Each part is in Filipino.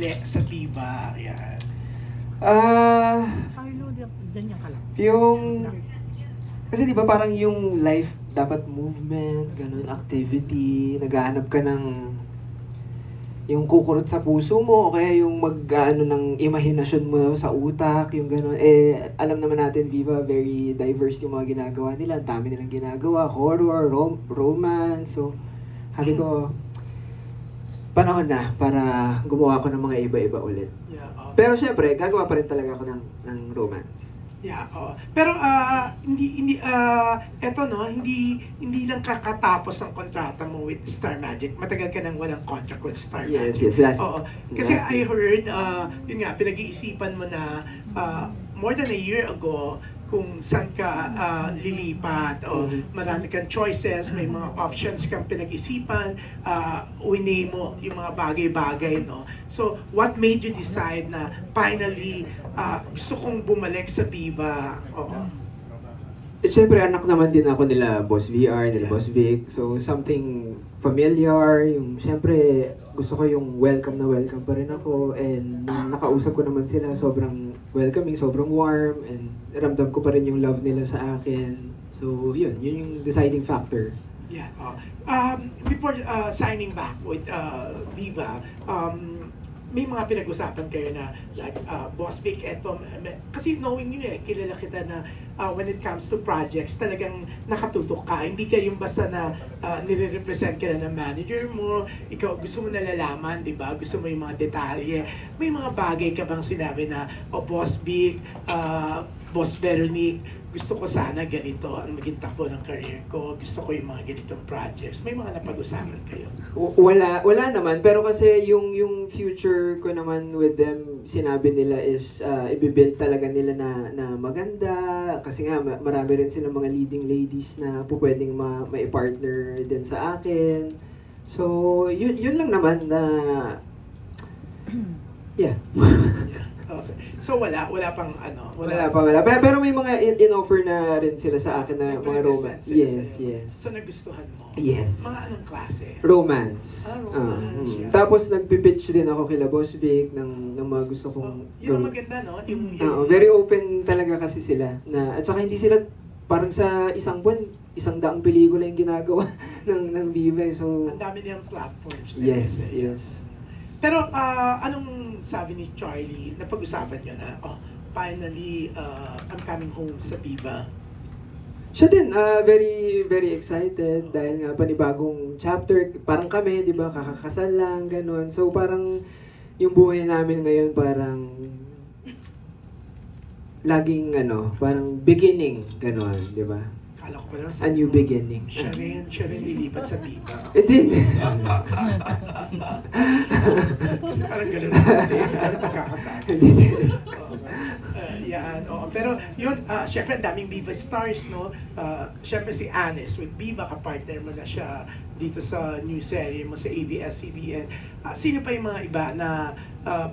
uli sa Viva? Yan. Ganyan ka lang. Yung... Kasi di ba parang yung life, dapat movement, ganun, activity, naghahanap ka ng yung kukurot sa puso mo, o kaya yung mag-ano ng imahinasyon mo sa utak, yung gano'n. Eh, alam naman natin, Viva, very diverse yung mga ginagawa nila. Ang dami nilang ginagawa, horror, romance. So, sabi ko, panahon na para gumawa ko ng mga iba-iba ulit. Yeah, Pero syempre, gagawa pa rin talaga ako ng romance. Yeah, pero eto no, hindi lang kakatapos ang kontrata mo with Star Magic. Matagal ka nang walang contract with Star Magic. Yes, Oo. Kasi I heard, yun nga, pinag-iisipan mo na more than a year ago kung saan ka lilipat o marami kang choices, may mga options kang pinag-isipan, winay mo yung mga bagay-bagay, no? So, what made you decide na finally gusto kong bumalik sa Viva? Siyempre, anak naman din ako nila Boss VR, nila Boss Vic. So, something familiar. Yung, siyempre, gusto ko yung welcome na welcome pa rin ako. And nung nakausap ko naman sila, sobrang welcoming, sobrang warm. And ramdam ko pa rin yung love nila sa akin. So, yun yung deciding factor. Yeah. Before signing back with Viva, may mga pinag-usapan kayo na like Boss Vic, eto, kasi knowing nyo kilala kita na when it comes to projects, talagang nakatutok ka. Hindi ka yung basta na nire-represent ka na ng manager mo, ikaw gusto mo nalalaman, di ba? Gusto mo yung mga detalye. May mga bagay ka bang sinabi na, Boss Vic, Boss Veronique, gusto ko sana ganito ang maging takbo ng career ko. Gusto ko yung mga ganitong projects. May mga napag-usapan kayo? Wala naman. Pero kasi yung future ko naman with them, sinabi nila is i-build talaga nila na maganda. Kasi nga, marami rin silang mga leading ladies na pwedeng ma-partner din sa akin. So, yun lang naman na... Yeah. Okay. So wala pang ano? Wala pa. Pero may mga in-offer na rin sila sa akin na mga romance. Yes. So nagustuhan mo? Yes. Mga anong klase? Romance. Romance. Yeah. Tapos nagpipitch din ako kila Boss Vic ng mga gusto kong... Yun ang maganda, no? Very open talaga kasi sila. At saka hindi sila parang sa isang buwan, 100 pelikula yung ginagawa ng Viva. So, ang dami niyang platforms. Yes. Pero anong sabi ni Charlie, napag-usapan niyo na, finally, I'm coming home sa Viva? Siya din, very, very excited dahil nga panibagong chapter, parang kami, di ba, kakakasal lang, ganun. So parang yung buhay namin ngayon parang laging parang beginning, ganun, di ba? Kala ko pala A new beginning. Siya rin lilipat sa Viva. Din. Kasi parang gano'n parang pagkakasal. Yan, pero yun, syempre ang daming Viva stars, no? Syempre si Anis with Viva, kapartner mo na siya dito sa new serie mo sa ABS-CBN. Sino pa yung mga iba na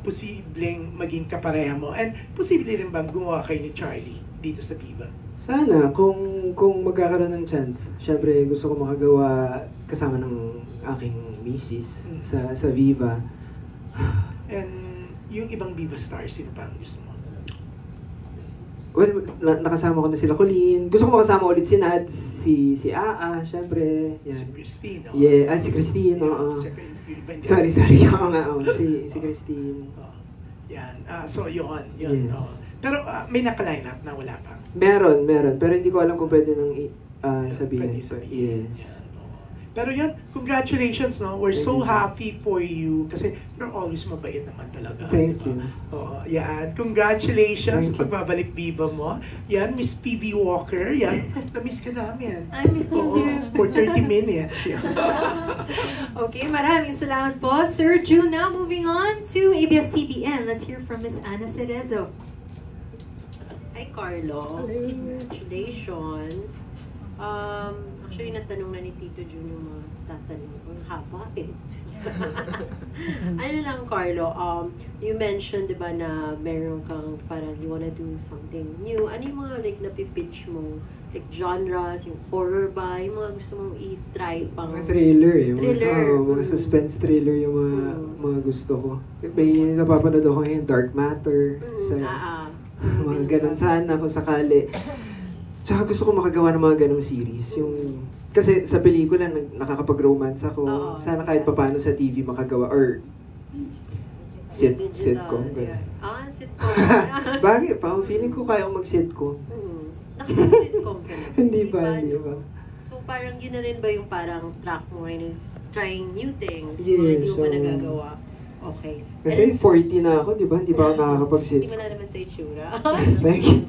posibleng maging kapareha mo? And posible rin bang gumawa kayo ni Charlie dito sa Viva? Sana, kung magkakaroon ng chance. Syempre, gusto ko makagawa kasama ng aking misis sa Viva. And yung ibang Viva stars, sino pa ang gusto mo? Well, nakasama ko na sila Colleen. Gusto ko makasama ulit si Nads, si Aa, syempre. Yan. Si Christine, no? Yeah, si Christine, oo. Sorry, oo nga, si Christine. Yan, so yun. Yes. Pero may naka-line up na wala pa? Meron. Pero hindi ko alam kung pwede nang sabihin. Pwede sabihin. Yes. Pero yun, congratulations, no? We're so happy for you kasi you're always mabait naman talaga. Thank you. Yan. Congratulations Thank you. pagbabalik Viva mo. Yan, Miss PB Walker. Yan, na-miss ka namin. I missed you too. For 30 minutes. Yan. Okay, maraming salamat po, Sir June. Now moving on to ABS-CBN. Let's hear from Miss Ana Cerezo. Hi, Carlo. Congratulations. Actually, natanong na ni Tito Jun yung mga tatanong ko. Haba eh. Ano lang, Carlo, you mentioned, di ba, na meron kang parang you wanna do something new. Ano yung mga like napipitch mo like genres, yung horror ba, yung mga gusto mong i-try pang... Mga thriller eh. Thriller. Mga suspense thriller yung mga gusto ko. May napapanood ako ngayon, Dark Matter. Mga ganun. Sana kung sakali. Tsaka gusto ko makagawa ng mga ganung series. Kasi sa pelikula, nakakapag-romance ako. Sana kahit papano sa TV makagawa. Or sitcom. Ganun. Sitcom. Bakit pa? Feeling ko kaya akong mag-sitcom. Nakapag-sitcom ka na. Hindi ba? So parang yun na rin ba yung parang track mo ngayon is trying new things? Yes, Hindi mo pa nagagawa. Okay. Kasi 40 na ako, di ba? Hindi pa ako nakakapag-sit. Hindi mo na naman sa itsura. Thank you.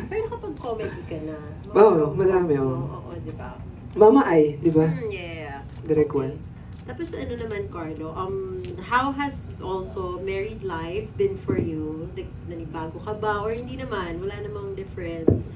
Pero nakapag-comedy ka na. Oo, madami, oo. Oo, di ba? Mama Ay, di ba? Yeah. Direct one. Tapos ano naman, Carlo, how has also married life been for you? Like, nanibago ka ba? Or hindi naman? Wala namang difference?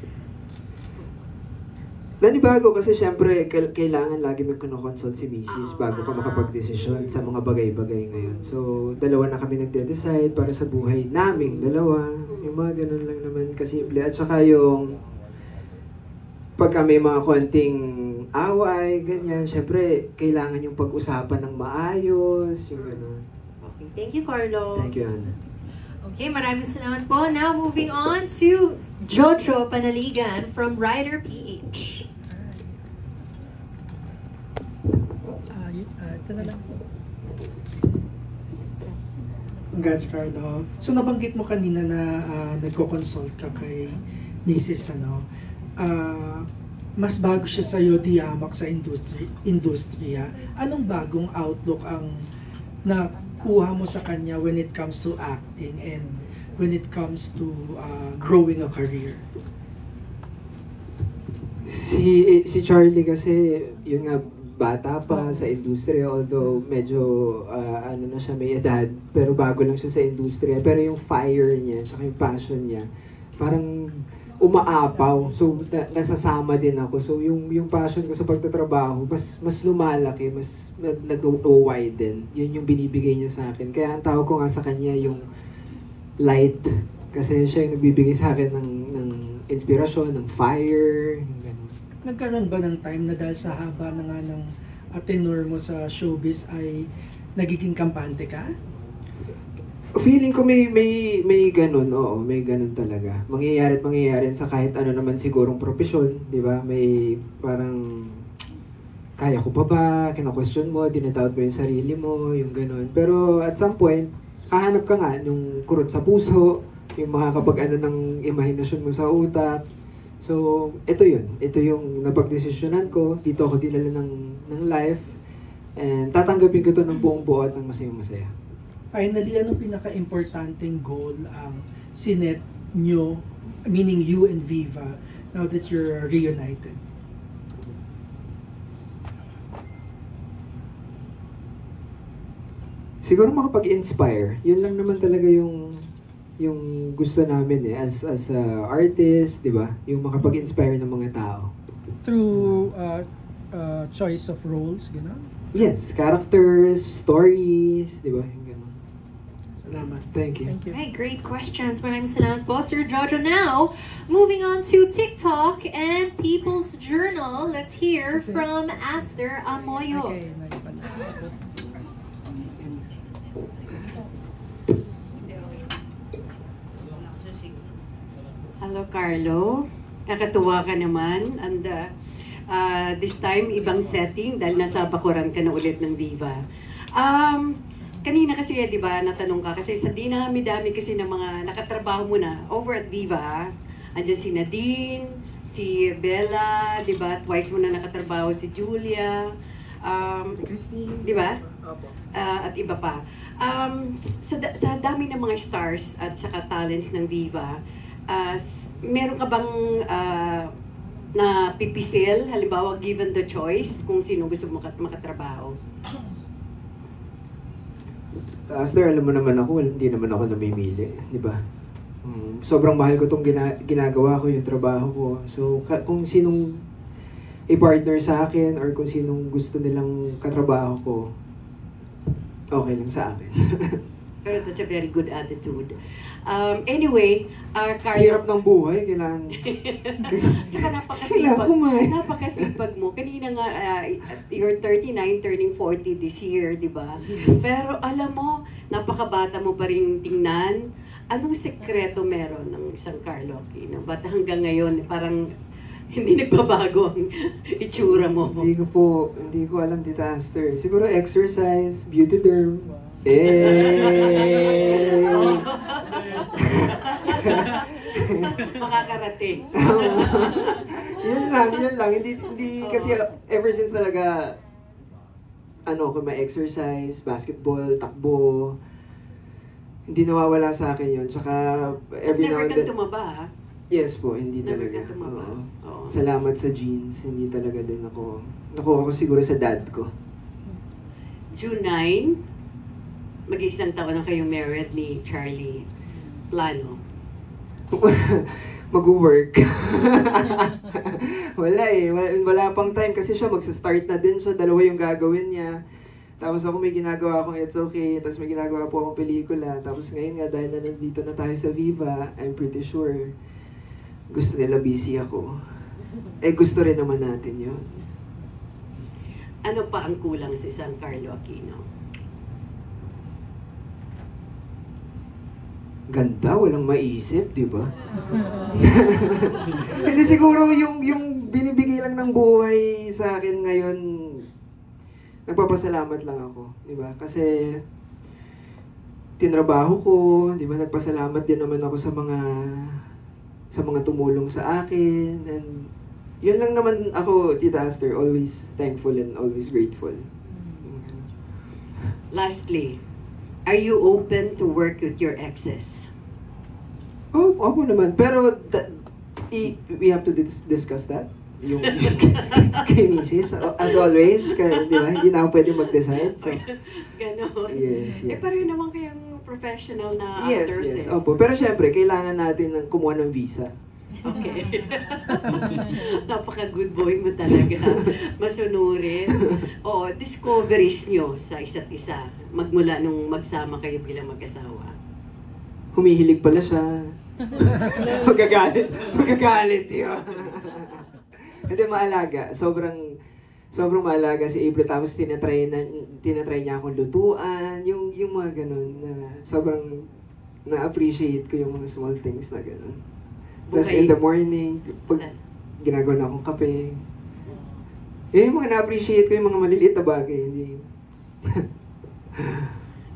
Nanibago kasi syempre kailangan lagi may kinoconsult si Mrs. bago ka makapag-desisyon sa mga bagay-bagay ngayon. So, dalawa na kami nagde-decide para sa buhay naming dalawa. Yung mga ganun lang naman kasimple. At saka yung pagka may mga konting away, ganyan, syempre kailangan yung pag-usapan ng maayos, yung ganun. Okay. Thank you, Carlo. Thank you, Anna. Okay, maraming salamat po. Now, moving on to Jojo Panaligan from Rider PH. Ito na lang. Congrats, Carlo. So, nabanggit mo kanina na nagko-consult ka kay Mrs. Mas bago siya sa'yo, diyamak sa industriya. Anong bagong outlook ang nakuha mo sa kanya when it comes to acting and when it comes to growing a career? Si Charlie kasi, yun nga, bata pa sa industriya, although medyo ano na siya, may edad, pero bago lang siya sa industriya. Pero yung fire niya, saka yung passion niya, parang umaapaw. So, nasasama din ako. So, yung passion ko sa pagtatrabaho, mas lumalaki, mas nag-widen. Yun yung binibigay niya sa akin. Kaya ang tawag ko nga sa kanya yung light. Kasi siya yung nagbibigay sa akin ng inspirasyon, ng fire, yung ganun. Nagkaroon ba ng time na dahil sa haba na nga ng tenure mo sa showbiz ay nagiging kampante ka? Feeling ko may ganun, oo, may ganun talaga. Mangyayari sa kahit ano naman sigurong profesyon, di ba? May parang, kaya ko pa ba? Kina-question mo, dinadoubt mo yung sarili mo, yung ganun. Pero at some point, hahanap ka nga yung kurot sa puso, yung makakapag-ano ng imahinasyon mo sa utak. So, ito yun. Ito yung napag-desisyonan ko. Dito ako dinala ng life. And tatanggapin ko to ng buong buo at ng masaya-masaya. Finally, anong pinaka-importanting goal ang sinet nyo, meaning you and Viva, now that you're reunited? Siguro makapag-inspire. Yun lang naman talaga yung gusto namin as a artist, di ba? Yung makapag-inspire ng mga tao. Through choice of roles, gano'n? Yes, characters, stories, di ba? Yung gano'n. Salamat. Thank you. Thank you. Right, great questions. Maraming salamat po, Sir Jojo. Now, moving on to TikTok and People's Journal. Let's hear from Aster Amoyo. Okay, Hello, Carlo. Nakatuwa ka naman. And this time, ibang setting dahil nasa bakuran ka na ulit ng Viva. Kanina kasi, di ba, natanong ka kasi sa dinami-dami kasi ng mga nakatrabaho mo na over at Viva. Andiyan si Nadine, si Bella, di ba? Twice mo na nakatrabaho si Julia. Christine. Di ba? At iba pa. Sa dami ng mga stars at saka talents ng Viva, meron ka bang na pipisil, halimbawa given the choice, kung sino gusto mo makatrabaho? Aster, alam mo naman ako, hindi naman ako namimili, di ba? Sobrang mahal ko itong ginagawa ko, yung trabaho ko. So, kung sinong i-partner sa akin or kung sinong gusto nilang katrabaho ko, okay lang sa akin. Pero that's a very good attitude. Anyway, Hirap Carlo, ng buhay, kailangan. tsaka Kailangan kumain. napakasipag mo. Kanina nga, you're 39, turning 40 this year, di ba? Pero alam mo, napakabata mo pa rin tingnan. Anong sekreto meron ng isang Carlo Aquino? Ba't hanggang ngayon, parang hindi nagbabago ang itsura mo? Hindi ko alam, Tita Aster. Siguro exercise, beauty derm. Makakarating. Yun lang. Hindi kasi ever since talaga, kung may exercise, basketball, takbo, hindi nawawala sa akin yun. Tsaka every now Never and then. kang tumaba, ha? Yes po, hindi Never talaga. ka tumaba. Oo. Oo. Salamat sa genes, hindi talaga din ako. Nakuha ko siguro sa dad ko. June 9, mag-iisang taon na kayong married ni Charlie. Plano. Mag-work. Wala eh. Wala pang time kasi siya magsa-start na din siya. Dalawa yung gagawin niya. Tapos ako may ginagawa akong It's Okay. Tapos may ginagawa po akong pelikula. Tapos ngayon nga dahil na nandito na tayo sa Viva, I'm pretty sure gusto nila busy ako. Gusto rin naman natin yun. Ano pa ang kulang sa isang Carlo Aquino? Ganda, walang maisip, di ba? Hindi siguro yung binibigay lang ng buhay sa akin ngayon, nagpapasalamat lang ako, di ba? Kasi tinrabaho ko, di ba? Nagpasalamat din naman ako sa mga tumulong sa akin, and yun lang naman ako, Tita Aster, always thankful and always grateful. Lastly, are you open to work with your exes? Oh, opo naman. Pero we have to discuss that. Yung kay Mrs. As always, di ba? Hindi na ako pwede mag-decide. So, Ganon. yes. Pareho naman kayang professional na Yes, actors yes. eh. Opo. Pero syempre, kailangan natin ng kumuha ng visa. Okay. Napaka-good boy mo talaga. Masunurin. Oo, discoveries nyo sa isa't isa. Magmula nung magsama kayo bilang mag-asawa. Humihilig pala siya. Magagalit yun. Hindi, maalaga. Sobrang maalaga si April. Tapos tinatry niya akong lutuan. Yung mga ganun. Na sobrang na-appreciate ko yung mga small things na ganun. Tapos in the morning, pag ginagawa na akong kape, yung mga na-appreciate ko yung mga maliliit na bagay. Hindi.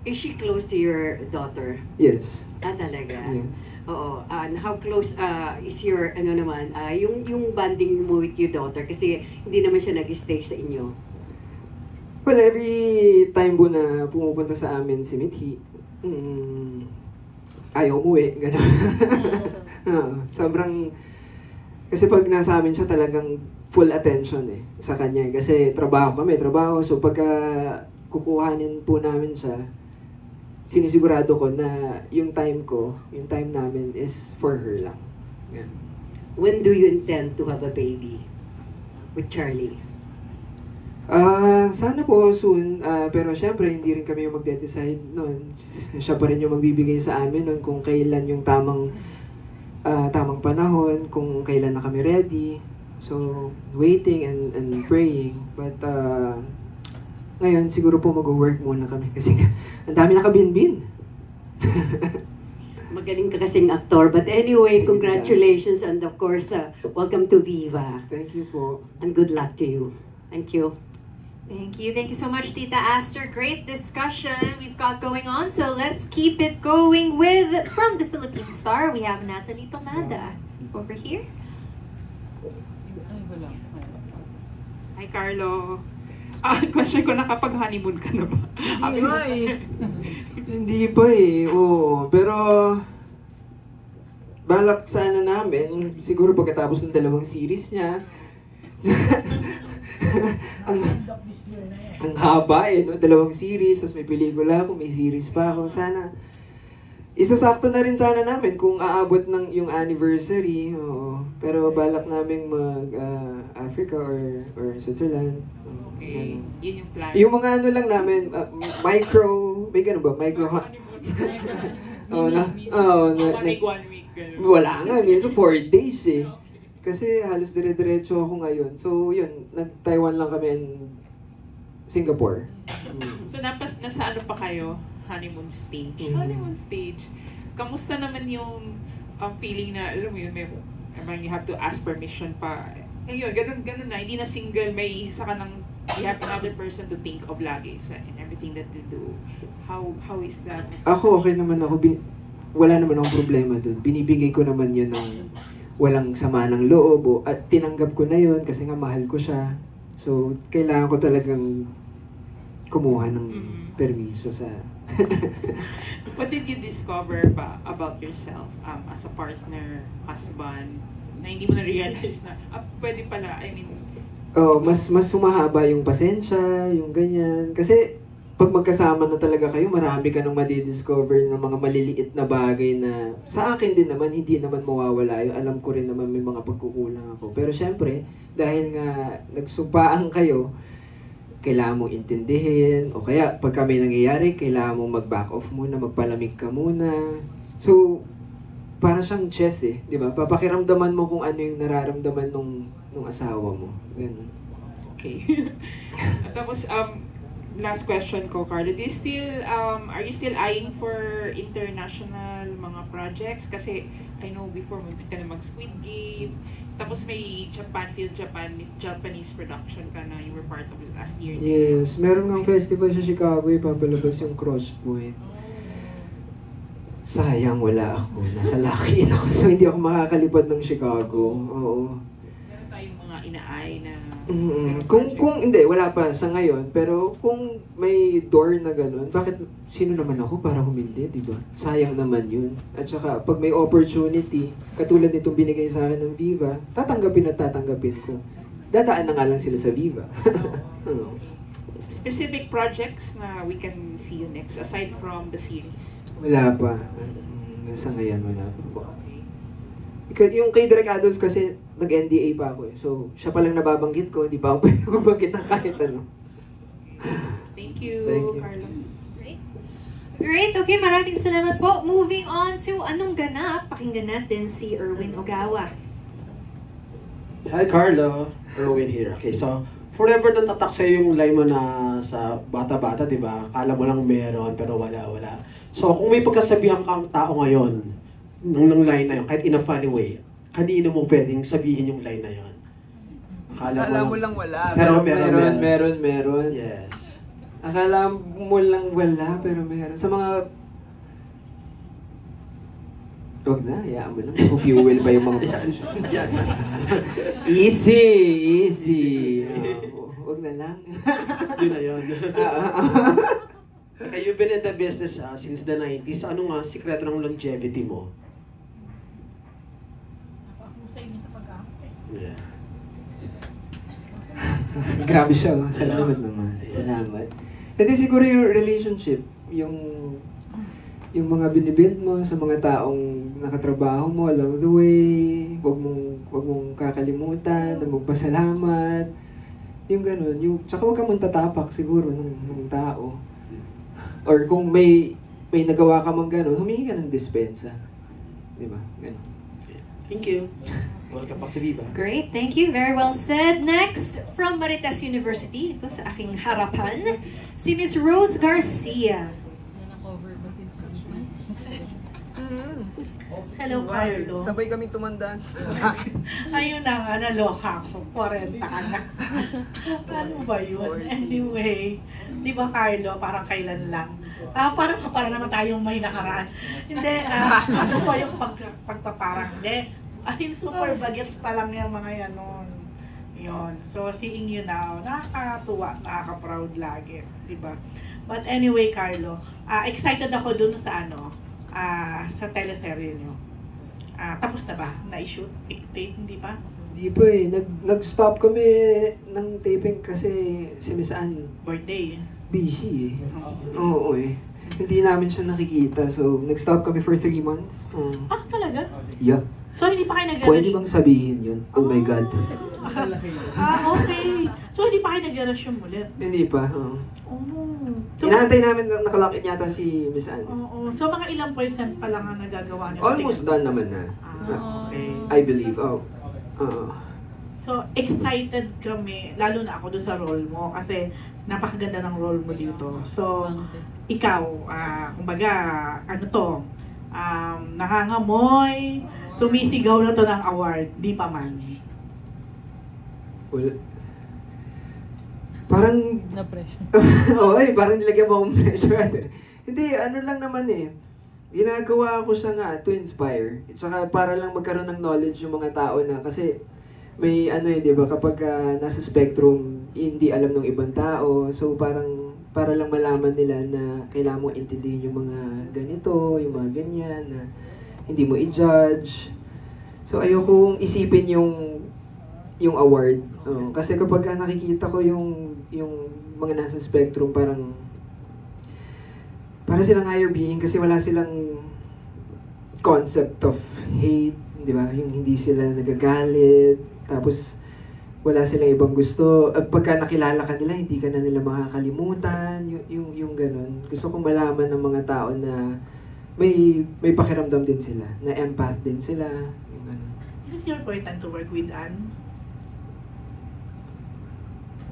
Is she close to your daughter? Yes. Talaga? Yes. Oo. And how close is your, yung bonding mo with your daughter? Kasi hindi naman siya nag-stay sa inyo. Well, every time po na pumupunta sa amin si Mithi, ayaw umuwi, gano'n. Sobrang, kasi pag nasa amin siya talagang full attention sa kanya. Kasi trabaho. So pagka kukuhanin po namin siya, sinisigurado ko na yung time namin is for her lang. Yan. When do you intend to have a baby with Charlie? Sana po soon, pero syempre hindi rin kami yung magde-decide noon. Siya pa rin yung magbibigay sa amin noon kung kailan yung tamang panahon, kung kailan na kami ready. So, waiting and praying. But ngayon siguro po mag-work muna kami kasi ang dami nakabinbin. Magaling ka kasing aktor. But anyway, congratulations and of course, welcome to Viva. Thank you po. And good luck to you. Thank you. Thank you. Thank you so much, Tita Aster. Great discussion we've got going on. So let's keep it going with, from the Philippine Star, we have Natalie Tomada. Over here. Hi, Carlo. Question ko, nakapag-honeymoon ka na ba? Hindi pa eh. Oo. Pero balak sana namin, siguro pagkatapos ng 2 series niya. ang haba no? 2 series, tapos may pelikula ako, may series pa ako. Sana, isasakto na rin sana namin kung aabot ng yung anniversary. Oo. Pero balak namin mag-Africa or Switzerland. Okay, yun yung plan. Yung mga lang namin, may gano'n ba? Oo na. One week. Ganun. Wala nga, minsan 4 days eh. Kasi halos dire-diretso ako ngayon. So yun, nag-Taiwan lang kami and Singapore. So nasa ano pa kayo? Honeymoon stage. Mhm. Honeymoon stage. Kamusta naman yung feeling na, alam mo yun, you have to ask permission pa. Ayun, ganun na. Hindi na single, may isa ka ng, you have another person to think of lagi in everything that you do. How is that? Ako, okay naman ako. Wala naman akong problema dun. Binibigay ko naman yun ng walang sama ng loob. At tinanggap ko na yun kasi nga mahal ko siya. So, kailangan ko talagang kumuha ng permiso sa... What did you discover ba about yourself as a partner, husband, na hindi mo na-realize na, pwede pala, I mean... Oh, mas sumahaba yung pasensya, yung ganyan. Kasi, pag magkasama na talaga kayo, marami ka nang madidiscover ng mga maliliit na bagay na sa akin din naman, hindi naman mawawala yun. Alam ko rin naman may mga pagkukulang ako. Pero syempre, dahil nga nagsupaan kayo, kailangan mong intindihin, o kaya pagka may nangyayari, kailangan mong mag-back off muna, magpalamig ka muna. So, para siyang chess eh, di ba? Papakiramdaman mo kung ano yung nararamdaman nung asawa mo. Ganun. Okay. Tapos, last question ko, Carlo, are you still eyeing for international mga projects? Kasi I know before muntik ka na mag-Squid Game, tapos may Japanese production ka na you were part of it last year. Yes, meron ng festival sa Chicago, ipapalabas yung Crosspoint. Sayang wala ako, nasa Lock-in ako, so hindi ako makakalipad ng Chicago. Oo. Meron tayong mga ina-eye na... Kung hindi, wala pa sa ngayon, pero kung may door na ganun, bakit sino naman ako para humindi, di ba? Sayang naman yun. At saka, pag may opportunity, katulad nitong binigay sa akin ng Viva, tatanggapin ko. Dadaan na nga lang sila sa Viva. Specific projects na we can see you next, aside from the series? Wala pa. Sa ngayon, wala pa. Yung kay Direk Adolf kasi nag-NDA pa ako eh. So, siya palang nababanggit ko, hindi pa ako pwede mabanggit ng kahit ano. Thank you, Carlo. Great. Okay, maraming salamat po. Moving on to Anong Ganap? Pakinggan natin si Erwin Ogawa. Hi Carlo, Erwin here. Okay, so forever nang tatak sa'yo yung line mo na sa bata-bata, di ba? Akala mo lang meron, pero wala. So kung may pagkasabihan kang tao ngayon, nung line na yun, kahit in a funny way, kanino mo pwedeng sabihin yung line na yun? Akala mo lang wala. Pero meron. Yes. Akala mo lang wala, pero meron. Sa mga... Huwag na, hayaan mo na. Fuel pa yung mga... Easy. Huwag na lang. Yun na yun. Okay, you've been in the business since the 90s. Ano nga sikreto ng longevity mo? Yeah. Grabe siya. Salamat naman. Salamat. Hindi siguro yung relationship, yung mga binibuild mo sa mga taong nakatrabaho mo along the way, wag mong kakalimutan na magpasalamat. Yung ganun, tsaka wag kang tatapak siguro ng tao. Or kung may nagawa ka mang ganun, humingi ka ng dispensa. Di ba? Ganun. Thank you. Welcome back to Viva. Great, thank you. Very well said. Next, from Marites University, ito sa aking harapan, si Miss Rose Garcia. Hello, Carlo. Sabay kami tumandaan. Ayun na nga, naloka ako. 40 ka na. Ano ba yun? Anyway, di ba, Carlo, parang kailan lang? Para naman tayong may nakaraan. Hindi, ano ba yung pagpaparang? Hindi. As in, super bagets pa lang yung mga yan noon. Yun. So, seeing you now, nakakatuwa, nakaka-proud lagi. Diba? But anyway, Carlo, excited ako dun sa sa teleserye nyo. Tapos na ba? Na-shoot? Tape? Hindi pa? Hindi pa eh. Nag-stop kami ng taping kasi si Miss Anne. Birthday. Busy eh. Oo eh. Hindi namin siya nakikita. So, nag-stop kami for 3 months. Talaga? Yeah. So, hindi pa kayo Pwede bang sabihin yun? Oh my God. Okay. So, hindi pa kayo nag-relasyon ulit? Hindi pa, oo. Oh. So, Inaantay namin na nakalakit yata si Miss Anne. Oo. So, mga ilang % pa lang ang nagagawa niyo? Almost done naman na. Okay. I believe. Oo. So, excited kami, lalo na ako doon sa role mo kasi napakaganda ng role mo dito. So, ikaw, kumbaga, ano to, nangangamoy, tumisigaw na to ng award, di pa man. Well, parang... Na-pressure. Oo, parang nilagyan mo akong pressure. Hindi, ano lang naman eh. Ginagawa ko siya nga to inspire. At saka para lang magkaroon ng knowledge yung mga tao na kasi may ano eh, di ba, kapag nasa spectrum, hindi alam ng ibang tao. So parang para lang malaman nila na kailangan mo intindihin yung mga ganito, yung mga ganyan, na hindi mo i-judge. So ayokong isipin yung award. Kasi kapag nakikita ko yung mga nasa spectrum, parang silang higher being kasi wala silang concept of hate, di ba? Yung hindi sila nagagalit, tapos wala silang ibang gusto. At pagka nakilala ka nila, hindi ka na nila makakalimutan, yung ganun. Gusto kong malaman ng mga tao na may pakiramdam din sila, na empath din sila, yung ganun. Is this your first time to work with Anne?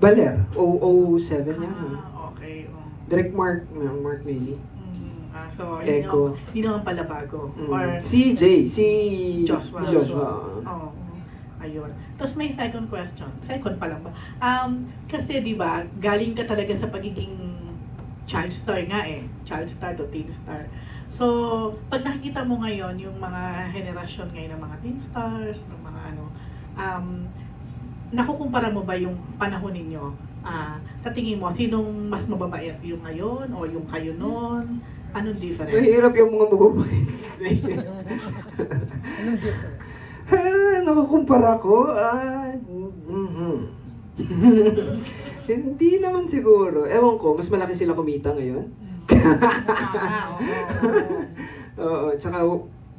Baler, 007 niya. Okay. Direct Mark Meili. So, Echo. hindi naman pala bago. Or Si Joshua. Joshua. Ayun. Tapos may second question. Second pa lang ba? Kasi di ba, galing ka talaga sa pagiging child star nga eh. Child star to teen star. So, pag nakikita mo ngayon yung mga henerasyon ngayon ng mga teen stars, ng mga ano, nakukumpara mo ba yung panahon ninyo? Sa tingin mo, sinong mas mababait, yung ngayon o yung kayo noon? Anong difference? Mahirap yung mga mababait. Anong difference? Nakukumpara ko? Hindi naman siguro. Ewan ko, mas malaki sila kumita ngayon. Oo, tsaka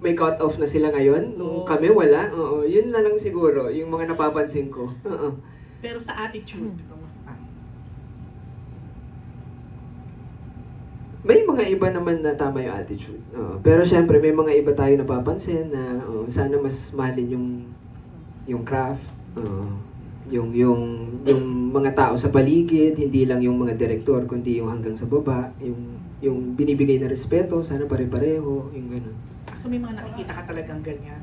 may cut-off na sila ngayon. Nung kami wala. Oo, yun na lang siguro, yung mga napapansin ko. Pero sa attitude, may mga iba naman na tama yung attitude. Pero syempre, may mga iba tayo napapansin na sana mas mahalin yung craft. Yung mga tao sa paligid, hindi lang yung mga direktor, kundi yung hanggang sa baba. Yung binibigay na respeto, sana pare-pareho, yung gano'n. So may mga nakikita ka talagang ganyan.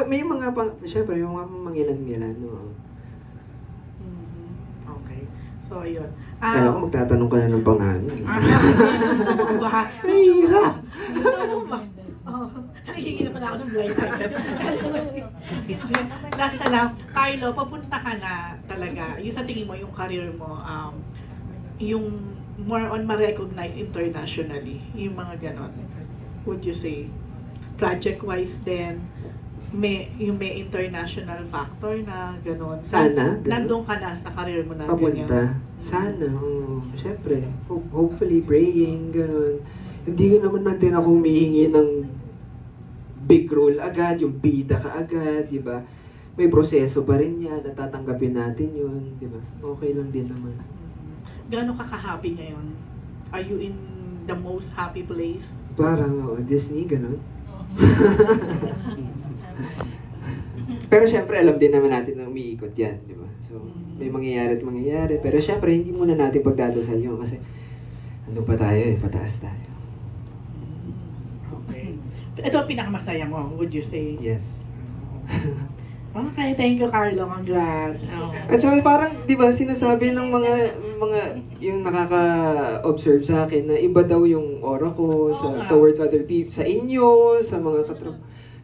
May mga syempre, yung mga mangilan-ngilan. Okay. So, ayun. Kala ko magtatanong ka na ng pangalan. Ay, hirap! Nakihingi na pala ako ng blind item. Last na lang, Carlo, papunta ka na talaga. Yung sa tingin mo, yung career mo, yung more on ma-recognize internationally, yung mga ganon. Would you say? Project-wise din, may international factor na gano'n. Sana. Nandun ka na sa career mo na Papunta. ganyan. Sana. Siyempre. Hopefully, praying, gano'n. Hindi naman natin ako humihingi ng big role agad, yung bida ka agad, di ba? May proseso pa rin yan, natatanggapin natin yun, di ba? Okay lang din naman. Gaano ka ka-happy ngayon? Are you in the most happy place? Parang, Disney, gano'n. Pero syempre, alam din naman natin na umiikot yan, di ba? So, may mangyayari at mangyayari. Pero syempre, hindi muna natin pagdadasal yun kasi andun pa tayo eh, pataas tayo. Okay. Ito ang pinakamasaya mo, would you say? Yes. Okay, thank you, Carlo. Congrats. At saka parang, di ba, sinasabi ng mga yung nakaka-observe sa akin na iba daw yung aura ko towards other people, sa inyo, sa mga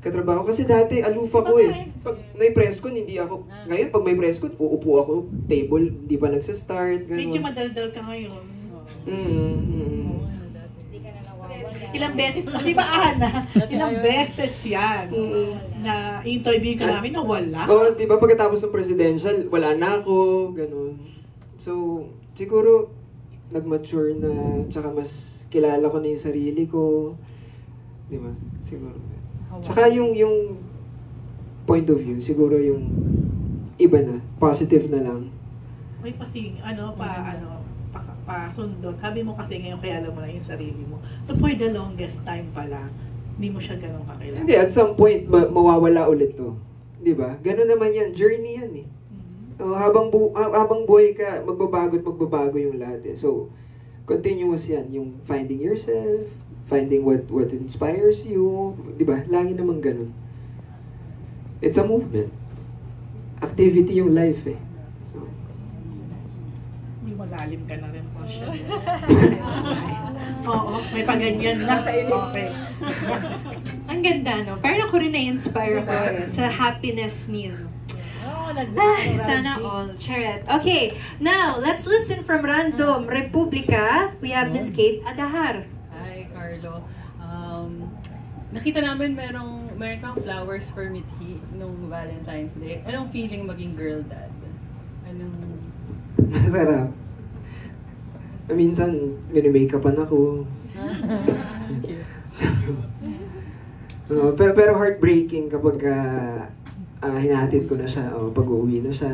katrabaho. Kasi dati, aloof ako eh. Pag may press con, hindi ako, ngayon pag may press con, uupo ako, table, hindi pa nagsa-start, gano'n. Medyo madaldal ka ngayon. Ilang beses, di ba Ana? Ilang beses yan na interview ka namin na wala. Di ba pagkatapos ng presidential, wala na ako, ganun. So, siguro, nag-mature na, tsaka mas kilala ko na yung sarili ko. Di ba? Siguro. Tsaka yung point of view, siguro yung iba na. Positive na lang. May pasundot. Sabi mo kasi ngayon kaya alam mo na yung sarili mo. So for the longest time pala, hindi mo siya ganun kakilala. Hindi, at some point, mawawala ulit to. Di ba? Ganun naman yan. Journey yan eh. Habang buhay ka, magbabago yung lahat eh. So, continuous yan. Yung finding yourself, finding what inspires you. Di ba? Lagi naman ganun. It's a movement. Activity yung life eh. So, May malalim ka na rin po siya. Oo, may paganyan na. Okay. Ang ganda, no? Parang ako rin na-inspire ko sa happiness niyo. Sana all. Charet. Okay, now, let's listen from Random Republica. We have Miss Kate Adahar. Hi, Carlo. Nakita namin meron kang flowers for Mithi nung Valentine's Day. Anong feeling maging girl dad? Masarap. Minsan, mini-makeupan ako. Pero heartbreaking kapag hinahatid ko na siya o pag-uwi na siya.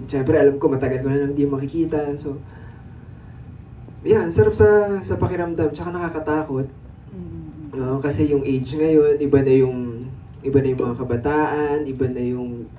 Siyempre, alam ko matagal ko na hindi makikita. So, yan, sarap sa pakiramdam. Tsaka nakakatakot. Kasi yung age ngayon, iba na yung mga kabataan, iba na yung